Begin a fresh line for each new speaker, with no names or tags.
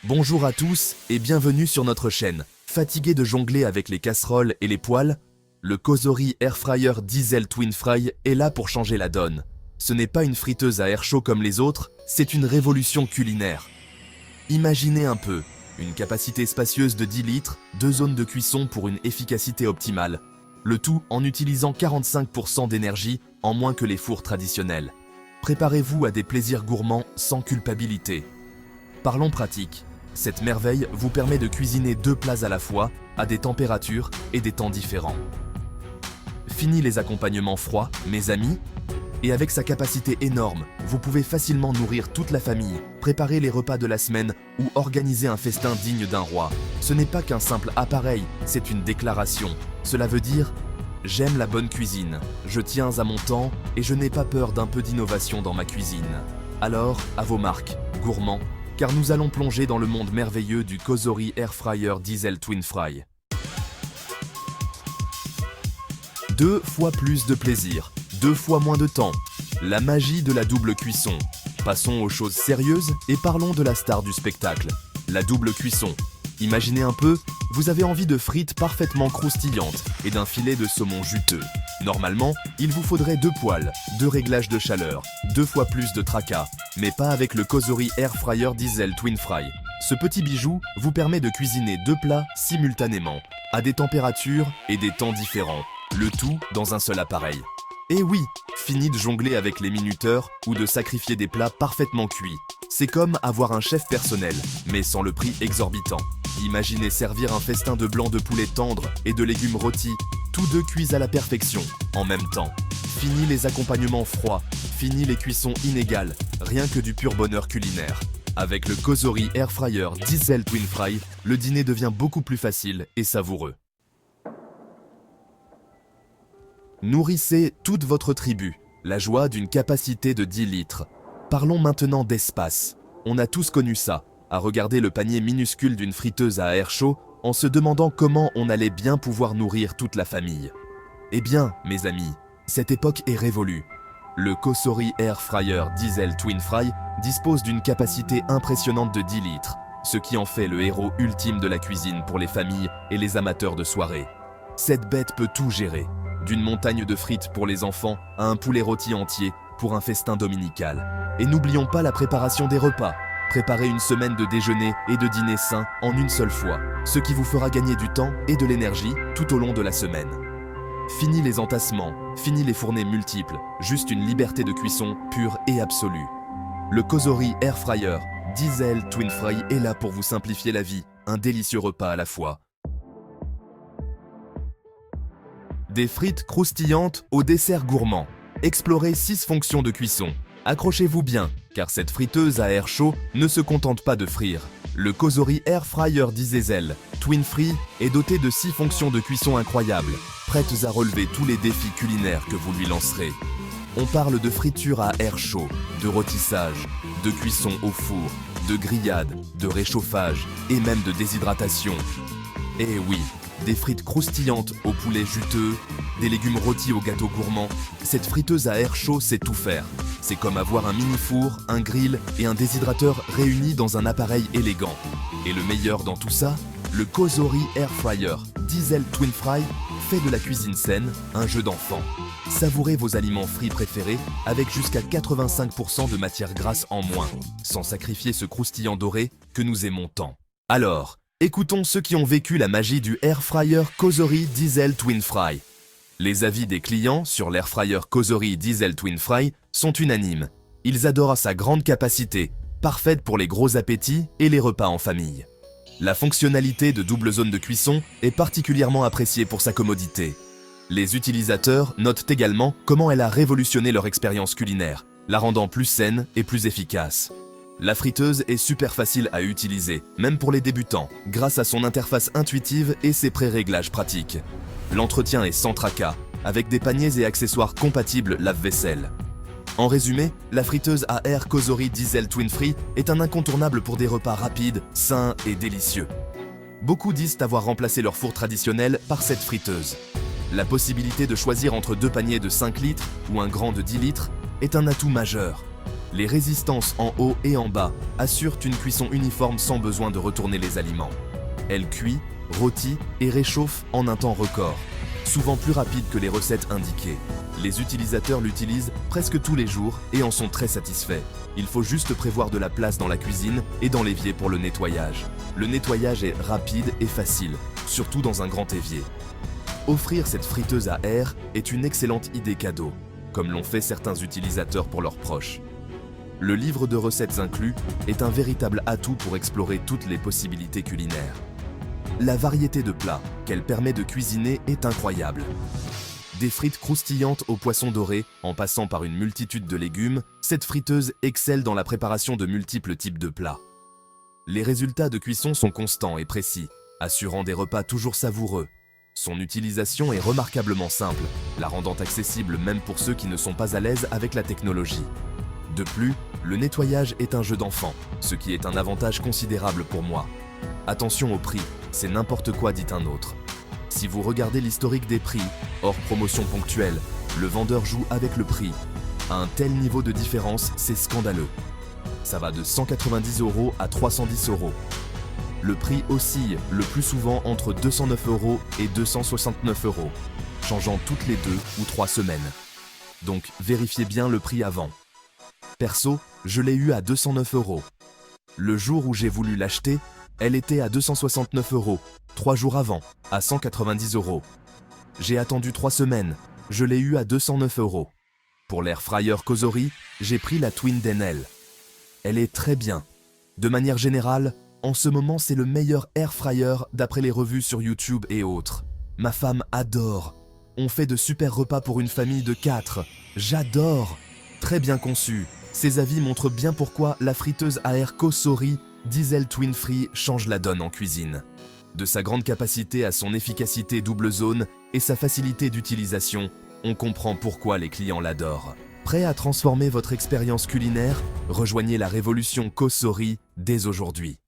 Bonjour à tous et bienvenue sur notre chaîne. Fatigué de jongler avec les casseroles et les poêles? Le Cosori Air Fryer Diesel Twin Fry est là pour changer la donne. Ce n'est pas une friteuse à air chaud comme les autres, c'est une révolution culinaire. Imaginez un peu, une capacité spacieuse de 10 litres, 2 zones de cuisson pour une efficacité optimale. Le tout en utilisant 45% d'énergie en moins que les fours traditionnels. Préparez-vous à des plaisirs gourmands sans culpabilité. Parlons pratique. Cette merveille vous permet de cuisiner 2 plats à la fois, à des températures et des temps différents. Fini les accompagnements froids, mes amis. Et avec sa capacité énorme, vous pouvez facilement nourrir toute la famille, préparer les repas de la semaine ou organiser un festin digne d'un roi. Ce n'est pas qu'un simple appareil, c'est une déclaration. Cela veut dire « J'aime la bonne cuisine, je tiens à mon temps et je n'ai pas peur d'un peu d'innovation dans ma cuisine ». Alors, à vos marques, gourmands, car nous allons plonger dans le monde merveilleux du Cosori Air Fryer Diesel Twin Fry. 2 fois plus de plaisir, 2 fois moins de temps. La magie de la double cuisson. Passons aux choses sérieuses et parlons de la star du spectacle, la double cuisson. Imaginez un peu, vous avez envie de frites parfaitement croustillantes et d'un filet de saumon juteux. Normalement, il vous faudrait 2 poêles, 2 réglages de chaleur, 2 fois plus de tracas, mais pas avec le Cosori Air Fryer Diesel Twin Fry. Ce petit bijou vous permet de cuisiner 2 plats simultanément, à des températures et des temps différents, le tout dans un seul appareil. Et oui, fini de jongler avec les minuteurs ou de sacrifier des plats parfaitement cuits. C'est comme avoir un chef personnel, mais sans le prix exorbitant. Imaginez servir un festin de blanc de poulet tendre et de légumes rôtis, tous deux cuits à la perfection, en même temps. Fini les accompagnements froids, fini les cuissons inégales, rien que du pur bonheur culinaire. Avec le Cosori Air Fryer Diesel Twin Fry, le dîner devient beaucoup plus facile et savoureux. Nourrissez toute votre tribu, la joie d'une capacité de 10 litres. Parlons maintenant d'espace. On a tous connu ça, à regarder le panier minuscule d'une friteuse à air chaud en se demandant comment on allait bien pouvoir nourrir toute la famille. Eh bien, mes amis, cette époque est révolue. Le Cosori Air Fryer Diesel Twin Fry dispose d'une capacité impressionnante de 10 litres, ce qui en fait le héros ultime de la cuisine pour les familles et les amateurs de soirée. Cette bête peut tout gérer, d'une montagne de frites pour les enfants à un poulet rôti entier pour un festin dominical. Et n'oublions pas la préparation des repas. Préparez une semaine de déjeuner et de dîner sains en une seule fois, ce qui vous fera gagner du temps et de l'énergie tout au long de la semaine. Fini les entassements, fini les fournées multiples, juste une liberté de cuisson pure et absolue. Le Cosori Air Fryer Diesel Twin Fry est là pour vous simplifier la vie, un délicieux repas à la fois. Des frites croustillantes au dessert gourmand. Explorez 6 fonctions de cuisson. Accrochez-vous bien, car cette friteuse à air chaud ne se contente pas de frire. Le Cosori Air Fryer Diesel Twin Fry est doté de 6 fonctions de cuisson incroyables, prêtes à relever tous les défis culinaires que vous lui lancerez. On parle de friture à air chaud, de rôtissage, de cuisson au four, de grillade, de réchauffage et même de déshydratation. Et oui, des frites croustillantes au poulet juteux, des légumes rôtis au gâteau gourmand, cette friteuse à air chaud sait tout faire. C'est comme avoir un mini-four, un grill et un déshydrateur réunis dans un appareil élégant. Et le meilleur dans tout ça, le Cosori Air Fryer Diesel Twin Fry fait de la cuisine saine un jeu d'enfant. Savourez vos aliments frits préférés avec jusqu'à 85% de matière grasse en moins, sans sacrifier ce croustillant doré que nous aimons tant. Alors, écoutons ceux qui ont vécu la magie du Air Fryer Cosori Diesel Twin Fry. Les avis des clients sur l'Air Fryer Cosori Diesel Twin Fry sont unanimes. Ils adorent sa grande capacité, parfaite pour les gros appétits et les repas en famille. La fonctionnalité de double zone de cuisson est particulièrement appréciée pour sa commodité. Les utilisateurs notent également comment elle a révolutionné leur expérience culinaire, la rendant plus saine et plus efficace. La friteuse est super facile à utiliser, même pour les débutants, grâce à son interface intuitive et ses pré-réglages pratiques. L'entretien est sans tracas, avec des paniers et accessoires compatibles lave-vaisselle. En résumé, la friteuse à air Cosori Diesel Twin Fry est un incontournable pour des repas rapides, sains et délicieux. Beaucoup disent avoir remplacé leur four traditionnel par cette friteuse. La possibilité de choisir entre 2 paniers de 5 litres ou un grand de 10 litres est un atout majeur. Les résistances en haut et en bas assurent une cuisson uniforme sans besoin de retourner les aliments. Elle cuit, rôtit et réchauffe en un temps record, souvent plus rapide que les recettes indiquées. Les utilisateurs l'utilisent presque tous les jours et en sont très satisfaits. Il faut juste prévoir de la place dans la cuisine et dans l'évier pour le nettoyage. Le nettoyage est rapide et facile, surtout dans un grand évier. Offrir cette friteuse à air est une excellente idée cadeau, comme l'ont fait certains utilisateurs pour leurs proches. Le livre de recettes inclus est un véritable atout pour explorer toutes les possibilités culinaires. La variété de plats qu'elle permet de cuisiner est incroyable. Des frites croustillantes au poisson doré, en passant par une multitude de légumes, cette friteuse excelle dans la préparation de multiples types de plats. Les résultats de cuisson sont constants et précis, assurant des repas toujours savoureux. Son utilisation est remarquablement simple, la rendant accessible même pour ceux qui ne sont pas à l'aise avec la technologie. De plus, le nettoyage est un jeu d'enfant, ce qui est un avantage considérable pour moi. Attention au prix, c'est n'importe quoi dit un autre. Si vous regardez l'historique des prix, hors promotion ponctuelle, le vendeur joue avec le prix. À un tel niveau de différence, c'est scandaleux. Ça va de 190 € à 310 €. Le prix oscille le plus souvent entre 209 € et 269 €, changeant toutes les 2 ou 3 semaines. Donc vérifiez bien le prix avant. Perso, je l'ai eu à 209 €. Le jour où j'ai voulu l'acheter, elle était à 269 €, 3 jours avant, à 190 €. J'ai attendu 3 semaines, je l'ai eu à 209 €. Pour l'air fryer Cosori, j'ai pris la Twin Denel. Elle est très bien. De manière générale, en ce moment c'est le meilleur air fryer d'après les revues sur YouTube et autres. Ma femme adore. On fait de super repas pour une famille de 4. J'adore. Très bien conçu. Ces avis montrent bien pourquoi la friteuse à air Cosori Diesel Twin Free change la donne en cuisine. De sa grande capacité à son efficacité double zone et sa facilité d'utilisation, on comprend pourquoi les clients l'adorent. Prêt à transformer votre expérience culinaire? Rejoignez la révolution Cosori dès aujourd'hui.